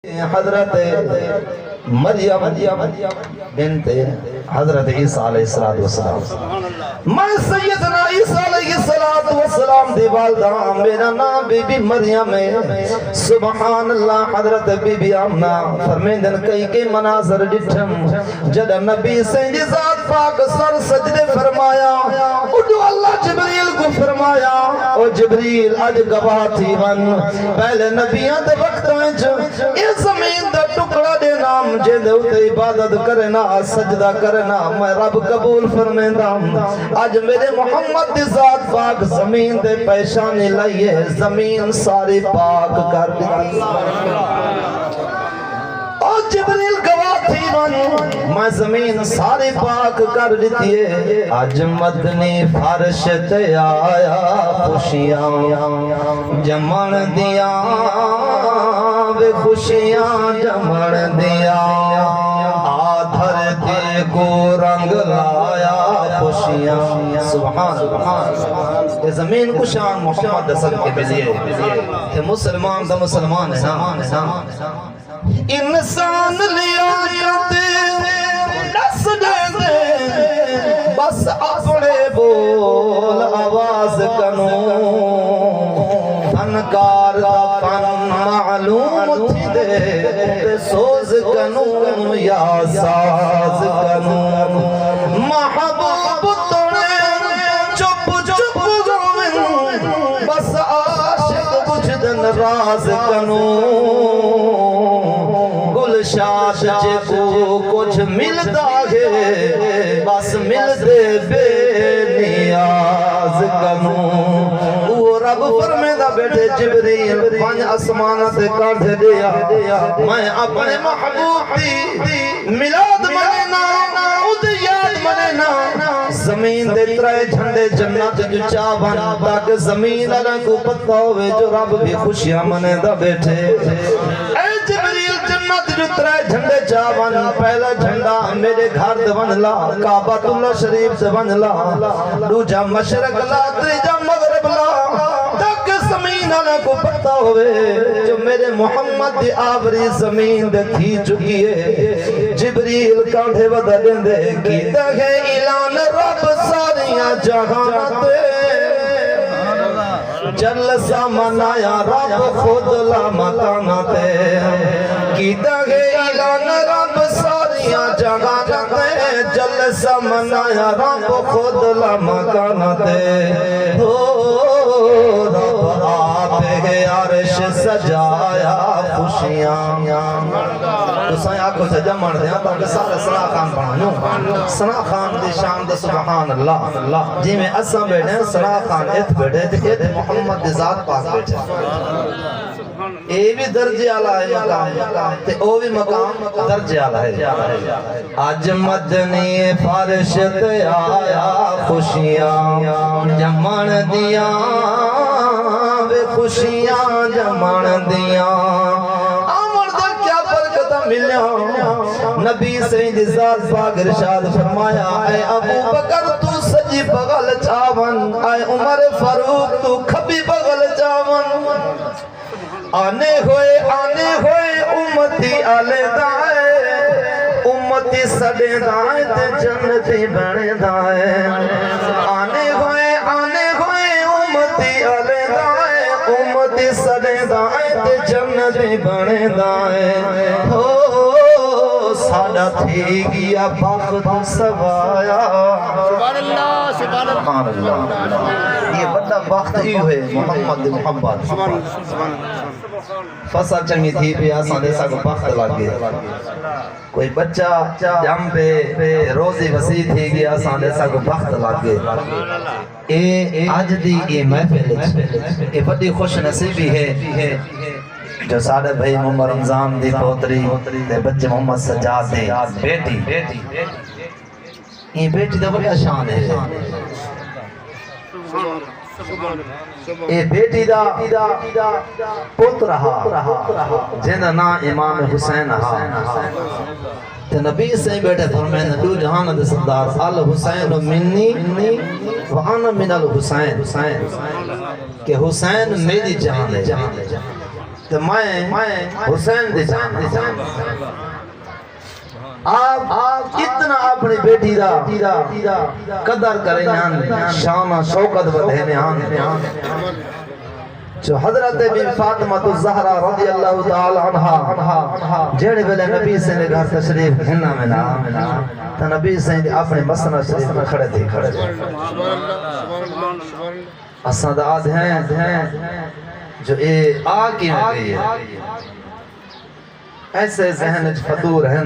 حضرت مریم بنت حضرت عیسیٰ علیہ السلام میں سیدنا عیسیٰ علیہ السلام دی والدہ میرا نام بی بی مریم ہے سبحان اللہ حضرت بی بی آمنہ فرمیندن کئی کے مناظر ڈٹھم جد نبی سینجی ذات پاک سر سجدے فرمایا اڈو اللہ جبریل کو فرمایا او جبریل اج گواہ تھی من پہلے نبیان دے وقت اس زمین دا ٹکڑا دے نام جے دے اتے عبادت کرنا سجدہ کرنا میں رب قبول فرمیندہ آج میرے محمد دی ذات پاک زمین دے پیشانی لئیے زمین ساری پاک کر دی اور جبریل گواہ تھی میں زمین ساری پاک کر دیتی آج مدنی فرش تے آیا خوشیاں جمن دیا بے خوشیاں جمن دیا دھرتی کو رنگ لایا خوشیاں سبحان یہ زمین کو شان محمد دسل کے بلیے کہ مسلمان دا مسلمان ہے انسان لیا دس دے بس اپنے بول آواز کنو فنکار فن معلوم تھی دے سوز کنو یا ساز کنو محبوب توڑے چپ چپ گوین بس عاشق بجدن راز کنو گلشاش جے کو کچھ ملتا ہے بس مل دے بے نیاز کنو وہ رب فرمیدہ بیٹے جبریل پانچ اسمانت کر دیا میں اپنے محبوب دی ملاد منینا ادیاد منینا زمین دے ترائے جھنڈے جنت جو چاہن تاکہ زمین اللہ کو پتہ ہوئے جو رب بھی خوشیاں منیدہ بیٹھے اے جبریل جنت جو ترائے جھنڈے چاہن پہلا جھنڈا میرے گھر دے بن لا کعبۃ اللہ شریف سے بن لا دوجا مشرق لا تیجا مغرب لا تاکہ زمین اللہ کو پتہ ہوئے جو میرے محمد دی آوری زمین دے تھی چکی ہے جبریل کانٹھے بدلیں دے کی تگے اعلان رب ساریاں جہانتے جلسہ منایا رب خود لا مکانتے کی تگے اعلان رب ساریاں جہانتے جلسہ منایا رب خود لا مکانتے رب آپ ہے عرش سجایا خوشیاں تو سائیں آنکھوں سے جمع دیا تاکہ سارے سنا خان بنانوں سنا خان دی شان دی سبحان اللہ جی میں اساں بیٹھے ہیں سنا خان ایت بیٹھے تھے ایت محمد دی ذات پاک بیٹھے اے بھی درجے آلہ ہے مقام تے او بھی مقام درجے آلہ ہے آج مدنی فرش تے آیا خوشیاں جمن دیا بے خوشیاں جمن دیا نبی سید ذات پاک ارشاد فرمایا اے ابو بکر تو سجی بغل چاون اے عمر فاروق تو کھبی بغل چاون آنے ہوئے امتی آلے دائے امتی سڑے دائے تے جنتی بنے دائے آنے ہوئے امتی آلے دائے امتی سڑے دائے تے جنتی بنے دائے ساڑا تھی گیا بخت سوایا سبحان اللہ یہ بڑا بخت ہی ہوئے محمد فصل چنگی تھی پہ آسان دیسا کو بخت لگے کوئی بچہ جم پہ روزی وسیع تھی گیا آسان دیسا کو بخت لگے اے آج دی اے محفل اے بڑی خوش نصیبی ہے جو ساڑھے بھائی محمد رمضان دی پوتری دے بچے محمد سجاد دے بیٹی یہ بیٹی دا بڑا شان ہے یہ بیٹی دا پوت رہا جنہ نا امام حسین رہا تے نبی سے بیٹھے فرمائے دو جہان دے سردار الحسین منی وانا من الحسین کہ حسین میری جان ہے تو میں حسین دی جان آپ اتنا اپنی بیٹی دا قدر کریں شان شوکت بدھینے جو حضرت بی فاطمہ الزہرا رضی اللہ تعالی عنہ جیڑے بلے نبی سے نے گھر تشریف ہننا ملا تو نبی سے اپنے مسند شریف میں کھڑے تھے اسنداد ہیں جو اے آگی میں گئی ہے ایسے ذہن فطور ہیں